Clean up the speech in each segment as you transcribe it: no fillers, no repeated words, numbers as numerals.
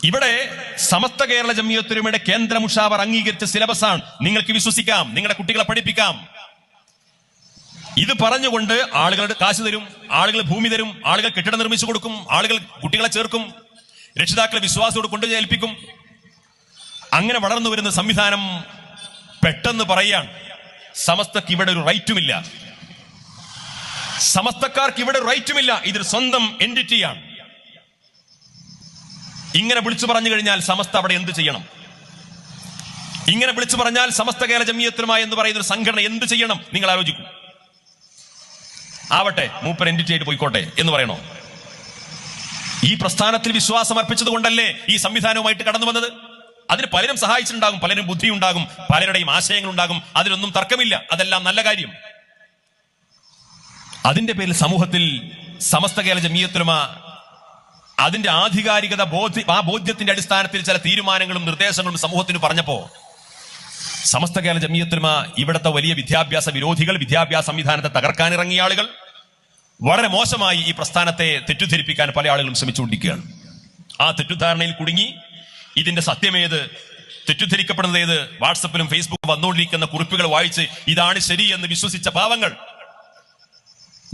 ഇവിടെ സമസ്ത കേരള ജംഇയ്യത്തുലമയുടെ കേന്ദ്ര മുഷാവർ അംഗീകരിച്ച സിലബസാണ്. നിങ്ങൾക്ക് വിശ്വസിക്കാം, നിങ്ങളുടെ കുട്ടികളെ പഠിപ്പിക്കാം. ഇത് പറഞ്ഞുകൊണ്ട് ആളുകളുടെ കാശ് തരും, ആളുകൾ ഭൂമി തരും, ആളുകൾ കെട്ടിടം നിർമ്മിച്ചു കൊടുക്കും, ആളുകൾ കുട്ടികളെ ചേർക്കും, രക്ഷിതാക്കളെ വിശ്വാസത്തോട് കൊണ്ടു ഏൽപ്പിക്കും. അങ്ങനെ വളർന്നു വരുന്ന സംവിധാനം പെട്ടെന്ന് പറയുകയാണ്, സമസ്തക്ക് ഇവിടെ ഒരു റൈറ്റുമില്ല, സമസ്തക്കാർക്ക് ഇവിടെ റൈറ്റുമില്ല, ഇതൊരു സ്വന്തം എൻറ്റിറ്റിയാണ്. ഇങ്ങനെ വിളിച്ചു പറഞ്ഞു കഴിഞ്ഞാൽ സമസ്ത അവിടെ എന്ത് ചെയ്യണം? ഇങ്ങനെ വിളിച്ചു പറഞ്ഞാൽ സമസ്ത കേരള ജംഇയ്യത്തുലമ എന്ന് പറയുന്ന ഒരു സംഘടന എന്ത് ചെയ്യണം? നിങ്ങൾ ആലോചിക്കും. ആവട്ടെ, മൂപ്പർ എൻറ്റിറ്റി ആയിട്ട് പോയിക്കോട്ടെ എന്ന് പറയണോ? ഈ പ്രസ്ഥാനത്തിൽ വിശ്വാസം അർപ്പിച്ചത് കൊണ്ടല്ലേ ഈ സംവിധാനവുമായിട്ട് കടന്നു വന്നത്. അതിന് പലരും സഹായിച്ചിട്ടുണ്ടാകും, പലരും ബുദ്ധിയുണ്ടാകും, പലരുടെയും ആശയങ്ങളുണ്ടാകും, അതിലൊന്നും തർക്കമില്ല, അതെല്ലാം നല്ല കാര്യം. അതിന്റെ പേരിൽ സമൂഹത്തിൽ സമസ്ത കേരള ജംഇയ്യത്തുലമ അതിന്റെ ആധികാരികത ആ ബോധ്യത്തിന്റെ അടിസ്ഥാനത്തിൽ ചില തീരുമാനങ്ങളും നിർദ്ദേശങ്ങളും സമൂഹത്തിന് പറഞ്ഞപ്പോ സമസ്ത കേരള ജംഇയ്യത്തുലമ ഇവിടുത്തെ വലിയ വിദ്യാഭ്യാസ വിരോധികൾ, വിദ്യാഭ്യാസ സംവിധാനത്തെ തകർക്കാനിറങ്ങിയ ആളുകൾ വളരെ മോശമായി ഈ പ്രസ്ഥാനത്തെ തെറ്റിദ്ധരിപ്പിക്കാൻ പല ആളുകളും ശ്രമിച്ചുകൊണ്ടിരിക്കുകയാണ്. ആ തെറ്റിദ്ധാരണയിൽ കുടുങ്ങി ഇതിന്റെ സത്യമേത്, തെറ്റിദ്ധരിക്കപ്പെടുന്നത് ഏത്, വാട്സപ്പിലും ഫേസ്ബുക്കും വന്നുകൊണ്ടിരിക്കുന്ന കുറിപ്പുകൾ വായിച്ച് ഇതാണ് ശരി എന്ന് വിശ്വസിച്ച പാവങ്ങൾ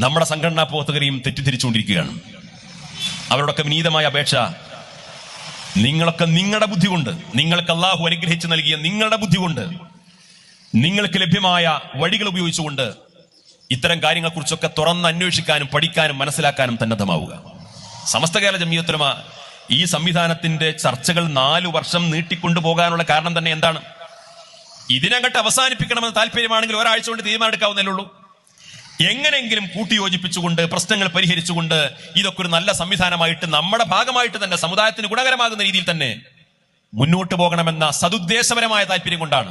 നമ്മുടെ സംഘടനാ പ്രവർത്തകരെയും തെറ്റിദ്ധരിച്ചുകൊണ്ടിരിക്കുകയാണ്. അവരോടൊക്കെ വിനീതമായ അപേക്ഷ, നിങ്ങളൊക്കെ നിങ്ങളുടെ ബുദ്ധി കൊണ്ട്, നിങ്ങൾക്ക് അള്ളാഹു അനുഗ്രഹിച്ചു നൽകിയ നിങ്ങളുടെ ബുദ്ധി കൊണ്ട്, നിങ്ങൾക്ക് ലഭ്യമായ വഴികൾ ഉപയോഗിച്ചുകൊണ്ട് ഇത്തരം കാര്യങ്ങളെക്കുറിച്ചൊക്കെ തുറന്ന് അന്വേഷിക്കാനും പഠിക്കാനും മനസ്സിലാക്കാനും സന്നദ്ധമാവുക. സമസ്ത കേരള ജംഇയ്യത്തുലമ ഈ സംവിധാനത്തിന്റെ ചർച്ചകൾ 4 വർഷം നീട്ടിക്കൊണ്ടുപോകാനുള്ള കാരണം തന്നെ എന്താണ്? ഇതിനങ്ങട്ട് അവസാനിപ്പിക്കണമെന്ന് താല്പര്യമാണെങ്കിൽ ഒരാഴ്ച കൊണ്ട് തീരുമാനമെടുക്കാവുന്നതേ ഉള്ളൂ. എങ്ങനെയെങ്കിലും കൂട്ടിയോജിപ്പിച്ചുകൊണ്ട് പ്രശ്നങ്ങൾ പരിഹരിച്ചുകൊണ്ട് ഇതൊക്കെ ഒരു നല്ല സംവിധാനമായിട്ട് നമ്മുടെ ഭാഗമായിട്ട് തന്നെ സമുദായത്തിന് ഗുണകരമാകുന്ന രീതിയിൽ തന്നെ മുന്നോട്ട് പോകണമെന്ന സതുദ്ദേശപരമായ താല്പര്യം കൊണ്ടാണ്